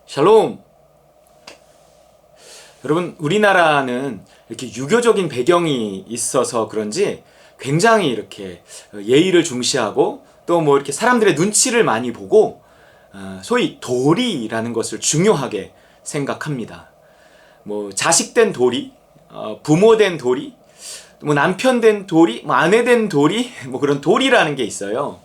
샬롬! 여러분, 우리나라는 이렇게 유교적인 배경이 있어서 그런지 굉장히 이렇게 예의를 중시하고 또 뭐 이렇게 사람들의 눈치를 많이 보고 소위 도리라는 것을 중요하게 생각합니다. 뭐 자식 된 도리, 부모 된 도리, 뭐 남편 된 도리, 뭐 아내 된 도리, 뭐 그런 도리라는 게 있어요.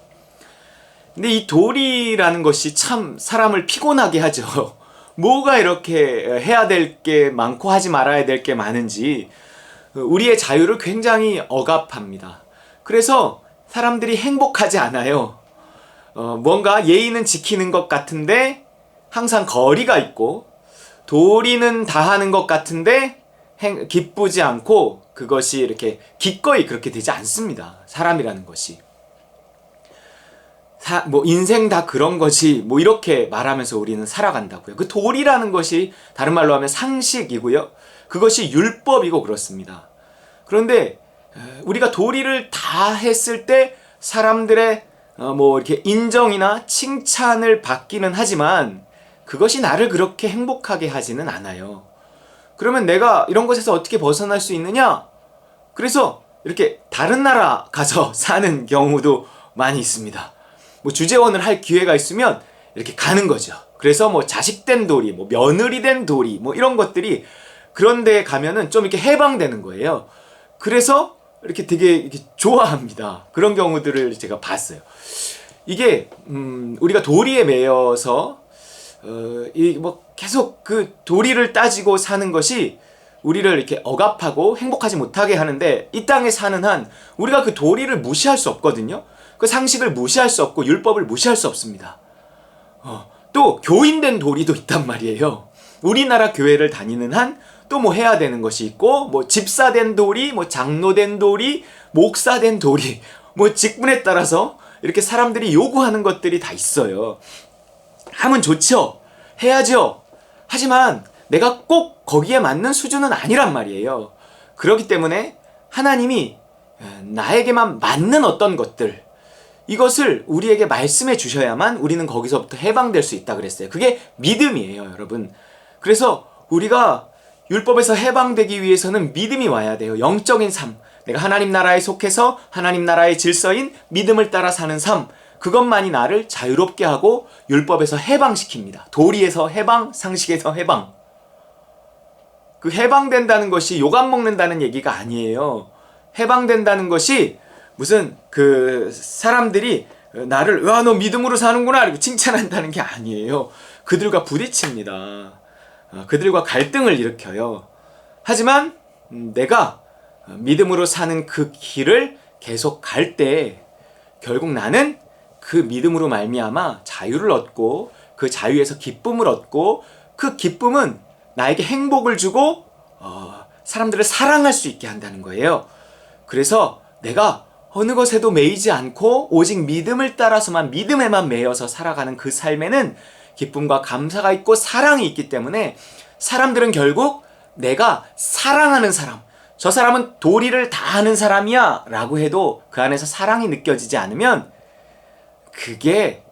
근데 이 도리라는 것이 참 사람을 피곤하게 하죠. 뭐가 이렇게 해야 될 게 많고 하지 말아야 될 게 많은지 우리의 자유를 굉장히 억압합니다. 그래서 사람들이 행복하지 않아요. 뭔가 예의는 지키는 것 같은데 항상 거리가 있고, 도리는 다 하는 것 같은데 기쁘지 않고, 그것이 이렇게 기꺼이 그렇게 되지 않습니다. 사람이라는 것이. 뭐 인생 다 그런 거지, 뭐 이렇게 말하면서 우리는 살아간다고요. 그 도리라는 것이 다른 말로 하면 상식이고요. 그것이 율법이고 그렇습니다. 그런데 우리가 도리를 다 했을 때 사람들의 뭐 이렇게 인정이나 칭찬을 받기는 하지만 그것이 나를 그렇게 행복하게 하지는 않아요. 그러면 내가 이런 것에서 어떻게 벗어날 수 있느냐? 그래서 이렇게 다른 나라 가서 사는 경우도 많이 있습니다. 뭐 주재원을 할 기회가 있으면 이렇게 가는 거죠. 그래서 뭐 자식 된 도리, 뭐 며느리 된 도리, 뭐 이런 것들이 그런 데 가면은 좀 이렇게 해방되는 거예요. 그래서 이렇게 되게 이렇게 좋아합니다. 그런 경우들을 제가 봤어요. 이게 우리가 도리에 매여서 이 뭐 계속 그 도리를 따지고 사는 것이 우리를 이렇게 억압하고 행복하지 못하게 하는데, 이 땅에 사는 한 우리가 그 도리를 무시할 수 없거든요. 그 상식을 무시할 수 없고 율법을 무시할 수 없습니다. 또 교인된 도리도 있단 말이에요. 우리나라 교회를 다니는 한 또 뭐 해야 되는 것이 있고, 뭐 집사된 도리, 뭐 장로된 도리, 목사된 도리, 뭐 직분에 따라서 이렇게 사람들이 요구하는 것들이 다 있어요. 하면 좋죠. 해야죠. 하지만 내가 꼭 거기에 맞는 수준은 아니란 말이에요. 그렇기 때문에 하나님이 나에게만 맞는 어떤 것들, 이것을 우리에게 말씀해 주셔야만 우리는 거기서부터 해방될 수 있다 그랬어요. 그게 믿음이에요, 여러분. 그래서 우리가 율법에서 해방되기 위해서는 믿음이 와야 돼요. 영적인 삶. 내가 하나님 나라에 속해서 하나님 나라의 질서인 믿음을 따라 사는 삶. 그것만이 나를 자유롭게 하고 율법에서 해방시킵니다. 도리에서 해방, 상식에서 해방. 그 해방된다는 것이 욕안 먹는다는 얘기가 아니에요. 해방된다는 것이 무슨 그 사람들이 나를 너 믿음으로 사는구나 그리고 칭찬한다는 게 아니에요. 그들과 부딪힙니다. 그들과 갈등을 일으켜요. 하지만 내가 믿음으로 사는 그 길을 계속 갈 때 결국 나는 그 믿음으로 말미암아 자유를 얻고, 그 자유에서 기쁨을 얻고, 그 기쁨은 나에게 행복을 주고 사람들을 사랑할 수 있게 한다는 거예요. 그래서 내가 어느 것에도 매이지 않고 오직 믿음을 따라서만, 믿음에만 매여서 살아가는 그 삶에는 기쁨과 감사가 있고 사랑이 있기 때문에 사람들은 결국 내가 사랑하는 사람, 저 사람은 도리를 다 하는 사람이야 라고 해도 그 안에서 사랑이 느껴지지 않으면 그게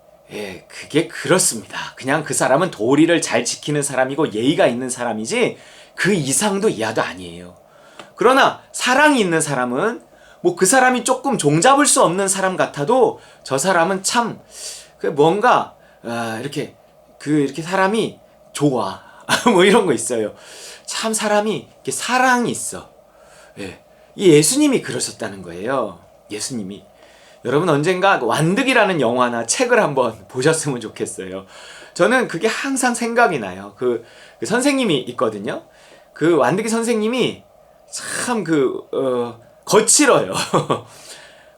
그렇습니다. 그냥 그 사람은 도리를 잘 지키는 사람이고 예의가 있는 사람이지 그 이상도 이하도 아니에요. 그러나 사랑이 있는 사람은 뭐 그 사람이 조금 종잡을 수 없는 사람 같아도 저 사람은 참 뭔가 이렇게 사람이 좋아. 뭐 이런 거 있어요. 참 사람이 이렇게 사랑이 있어. 이 예수님이 그러셨다는 거예요. 예수님이. 여러분 언젠가 완득이라는 영화나 책을 한번 보셨으면 좋겠어요. 저는 그게 항상 생각이 나요. 그 선생님이 있거든요. 그 완득이 선생님이 참 거칠어요.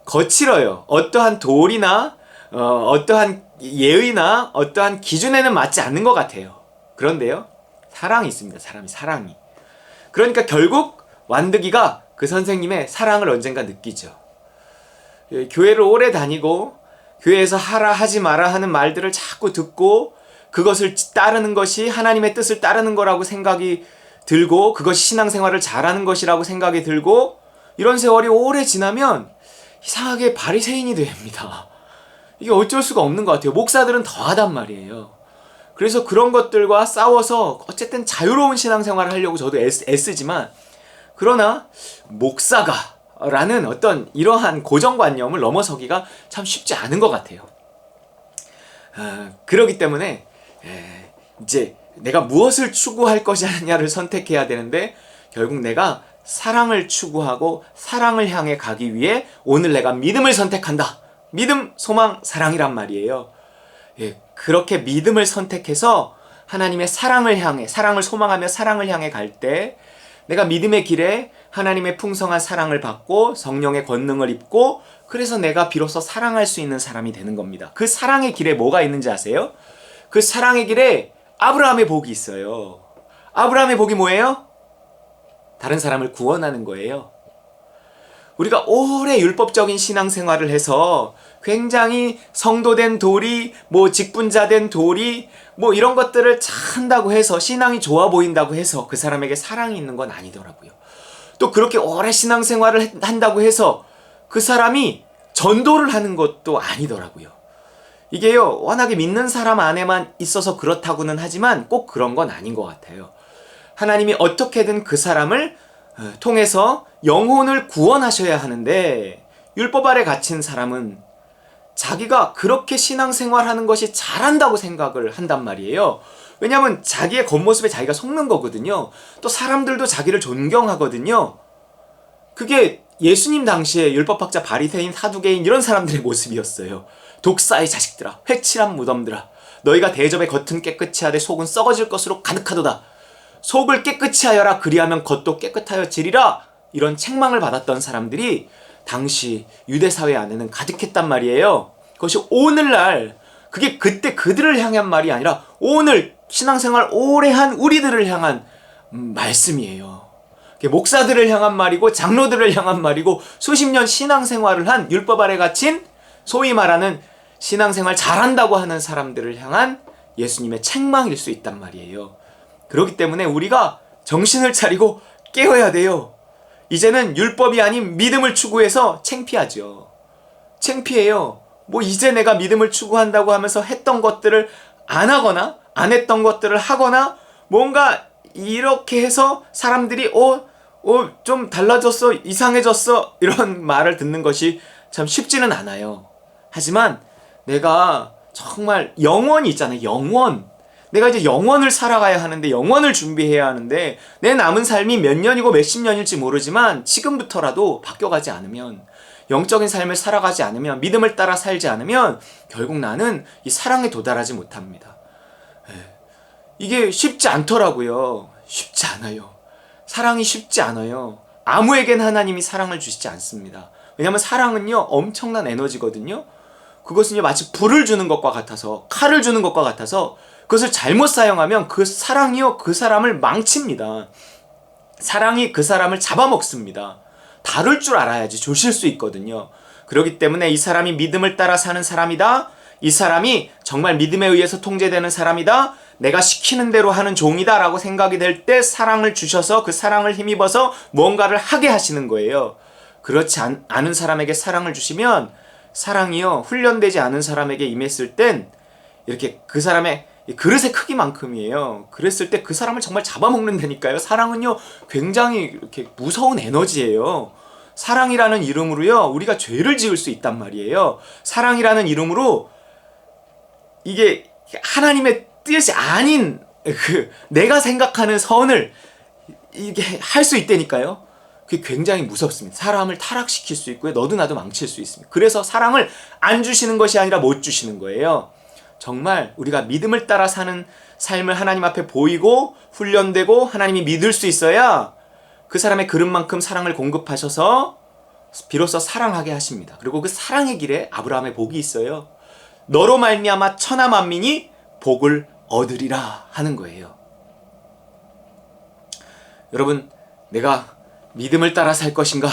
거칠어요. 어떠한 도리나 어떠한 예의나 어떠한 기준에는 맞지 않는 것 같아요. 그런데요, 사랑이 있습니다. 사랑이. 그러니까 결국 완득이가 그 선생님의 사랑을 언젠가 느끼죠. 교회를 오래 다니고 교회에서 하라 하지 마라 하는 말들을 자꾸 듣고 그것을 따르는 것이 하나님의 뜻을 따르는 거라고 생각이 들고, 그것이 신앙생활을 잘하는 것이라고 생각이 들고, 이런 세월이 오래 지나면 이상하게 바리새인이 됩니다. 이게 어쩔 수가 없는 것 같아요. 목사들은 더하단 말이에요. 그래서 그런 것들과 싸워서 어쨌든 자유로운 신앙생활을 하려고 저도 애쓰지만, 그러나 목사가 라는 어떤 이러한 고정관념을 넘어서기가 참 쉽지 않은 것 같아요. 그렇기 때문에 이제 내가 무엇을 추구할 것이냐를 선택해야 되는데, 결국 내가 사랑을 추구하고 사랑을 향해 가기 위해 오늘 내가 믿음을 선택한다. 믿음, 소망, 사랑이란 말이에요. 그렇게 믿음을 선택해서 하나님의 사랑을 향해, 사랑을 소망하며 사랑을 향해 갈 때 내가 믿음의 길에 하나님의 풍성한 사랑을 받고 성령의 권능을 입고, 그래서 내가 비로소 사랑할 수 있는 사람이 되는 겁니다. 그 사랑의 길에 뭐가 있는지 아세요? 그 사랑의 길에 아브라함의 복이 있어요. 아브라함의 복이 뭐예요? 다른 사람을 구원하는 거예요. 우리가 오래 율법적인 신앙생활을 해서 굉장히 성도된 도리, 직분자된 도리, 이런 것들을 한다고 해서 신앙이 좋아 보인다고 해서 그 사람에게 사랑이 있는 건 아니더라고요. 또 그렇게 오래 신앙생활을 한다고 해서 그 사람이 전도를 하는 것도 아니더라고요. 이게요, 워낙에 믿는 사람 안에만 있어서 그렇다고는 하지만 꼭 그런 건 아닌 것 같아요. 하나님이 어떻게든 그 사람을 통해서 영혼을 구원하셔야 하는데, 율법 아래 갇힌 사람은 자기가 그렇게 신앙생활하는 것이 잘한다고 생각을 한단 말이에요. 왜냐하면 자기의 겉모습에 자기가 속는 거거든요. 또 사람들도 자기를 존경하거든요. 그게 예수님 당시에 율법학자 바리새인, 사두개인 이런 사람들의 모습이었어요. 독사의 자식들아, 회칠한 무덤들아, 너희가 대접의 겉은 깨끗이 하되 속은 썩어질 것으로 가득하도다. 속을 깨끗이 하여라, 그리하면 겉도 깨끗하여지리라. 이런 책망을 받았던 사람들이 당시 유대사회 안에는 가득했단 말이에요. 그것이 오늘날, 그게 그때 그들을 향한 말이 아니라 오늘 신앙생활 오래 한 우리들을 향한 말씀이에요. 목사들을 향한 말이고 장로들을 향한 말이고 수십 년 신앙생활을 한 율법 아래 갇힌 소위 말하는 신앙생활 잘한다고 하는 사람들을 향한 예수님의 책망일 수 있단 말이에요. 그렇기 때문에 우리가 정신을 차리고 깨어야 돼요. 이제는 율법이 아닌 믿음을 추구해서 창피하죠. 창피해요. 이제 내가 믿음을 추구한다고 하면서 했던 것들을 안 하거나 안 했던 것들을 하거나 뭔가 이렇게 해서 사람들이 좀 달라졌어, 이상해졌어, 이런 말을 듣는 것이 참 쉽지는 않아요. 하지만 내가 정말 영원이 있잖아요. 영원. 내가 이제 영원을 살아가야 하는데, 영원을 준비해야 하는데, 내 남은 삶이 몇 년이고 몇십 년일지 모르지만 지금부터라도 바뀌어가지 않으면, 영적인 삶을 살아가지 않으면, 믿음을 따라 살지 않으면 결국 나는 이 사랑에 도달하지 못합니다. 이게 쉽지 않더라고요. 쉽지 않아요. 사랑이 쉽지 않아요. 아무에게나 하나님이 사랑을 주시지 않습니다. 왜냐하면 사랑은요, 엄청난 에너지거든요. 그것은요, 마치 불을 주는 것과 같아서, 칼을 주는 것과 같아서, 그것을 잘못 사용하면 그 사랑이요, 그 사람을 망칩니다. 사랑이 그 사람을 잡아먹습니다. 다룰 줄 알아야지 주실 수 있거든요. 그렇기 때문에 이 사람이 믿음을 따라 사는 사람이다. 이 사람이 정말 믿음에 의해서 통제되는 사람이다. 내가 시키는 대로 하는 종이다 라고 생각이 될 때 사랑을 주셔서 그 사랑을 힘입어서 무언가를 하게 하시는 거예요. 그렇지 않은 사람에게 사랑을 주시면, 사랑이요, 훈련되지 않은 사람에게 임했을 땐 이렇게 그 사람의 그릇의 크기만큼이에요. 그랬을 때 그 사람을 정말 잡아먹는다니까요. 사랑은요, 굉장히 이렇게 무서운 에너지예요. 사랑이라는 이름으로요, 우리가 죄를 지을 수 있단 말이에요. 사랑이라는 이름으로 이게 하나님의 뜻이 아닌 내가 생각하는 선을 이게 할 수 있다니까요. 그게 굉장히 무섭습니다. 사람을 타락시킬 수 있고요, 너도 나도 망칠 수 있습니다. 그래서 사랑을 안 주시는 것이 아니라 못 주시는 거예요. 정말 우리가 믿음을 따라 사는 삶을 하나님 앞에 보이고 훈련되고 하나님이 믿을 수 있어야 그 사람의 그릇만큼 사랑을 공급하셔서 비로소 사랑하게 하십니다. 그리고 그 사랑의 길에 아브라함의 복이 있어요. 너로 말미암아 천하 만민이 복을 얻으리라 하는 거예요. 여러분, 내가 믿음을 따라 살 것인가?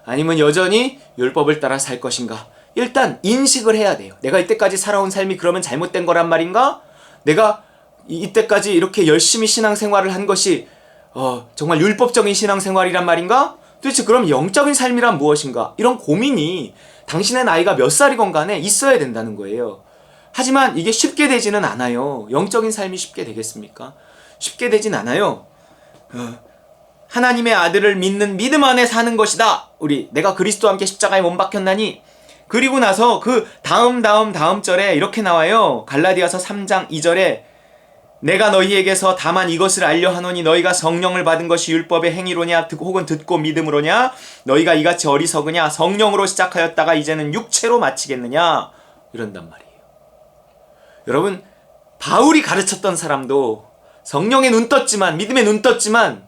아니면 여전히 율법을 따라 살 것인가? 일단 인식을 해야 돼요. 내가 이때까지 살아온 삶이 그러면 잘못된 거란 말인가? 내가 이때까지 이렇게 열심히 신앙생활을 한 것이 정말 율법적인 신앙생활이란 말인가? 도대체 그럼 영적인 삶이란 무엇인가? 이런 고민이 당신의 나이가 몇 살이건 간에 있어야 된다는 거예요. 하지만 이게 쉽게 되지는 않아요. 영적인 삶이 쉽게 되겠습니까? 쉽게 되진 않아요. 하나님의 아들을 믿는 믿음 안에 사는 것이다. 내가 그리스도와 함께 십자가에 못 박혔나니. 그리고 나서 그 다음 절에 이렇게 나와요. 갈라디아서 3장 2절에 내가 너희에게서 다만 이것을 알려 하노니 너희가 성령을 받은 것이 율법의 행위로냐 혹은 듣고 믿음으로냐 너희가 이같이 어리석으냐 성령으로 시작하였다가 이제는 육체로 마치겠느냐 이런단 말이에요. 여러분, 바울이 가르쳤던 사람도 성령에 눈 떴지만, 믿음에 눈 떴지만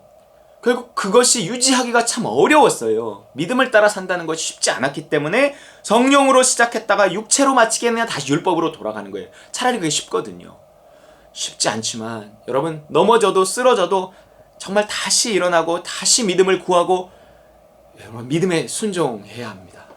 결국 그것이 유지하기가 참 어려웠어요. 믿음을 따라 산다는 것이 쉽지 않았기 때문에 성령으로 시작했다가 육체로 마치겠느냐 다시 율법으로 돌아가는 거예요. 차라리 그게 쉽거든요. 쉽지 않지만 여러분, 넘어져도 쓰러져도 정말 다시 일어나고 다시 믿음을 구하고 여러분, 믿음에 순종해야 합니다.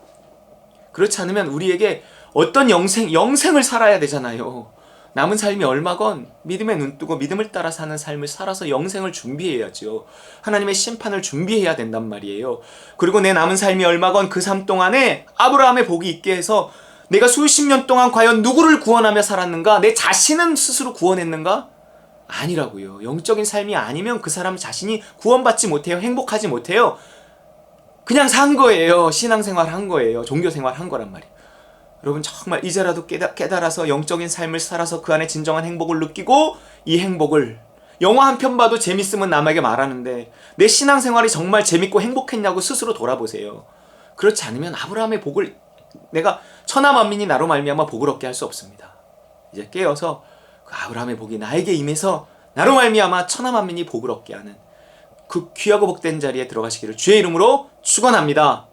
그렇지 않으면 우리에게 어떤 영생을 살아야 되잖아요. 남은 삶이 얼마건 믿음에 눈 뜨고 믿음을 따라 사는 삶을 살아서 영생을 준비해야죠. 하나님의 심판을 준비해야 된단 말이에요. 그리고 내 남은 삶이 얼마건 그 삶 동안에 아브라함의 복이 있게 해서 내가 수십 년 동안 과연 누구를 구원하며 살았는가? 내 자신은 스스로 구원했는가? 아니라고요. 영적인 삶이 아니면 그 사람 자신이 구원받지 못해요. 행복하지 못해요. 그냥 산 거예요. 신앙생활 한 거예요. 종교생활 한 거란 말이에요. 여러분, 정말 이제라도 깨달아서 영적인 삶을 살아서 그 안에 진정한 행복을 느끼고 이 행복을 영화 한 편 봐도 재밌으면 남에게 말하는데 내 신앙생활이 정말 재밌고 행복했냐고 스스로 돌아보세요. 그렇지 않으면 아브라함의 복을 내가 천하 만민이 나로 말미암아 복을 얻게 할 수 없습니다. 이제 깨어서 그 아브라함의 복이 나에게 임해서 나로 말미암아 천하 만민이 복을 얻게 하는 그 귀하고 복된 자리에 들어가시기를 주의 이름으로 축원합니다.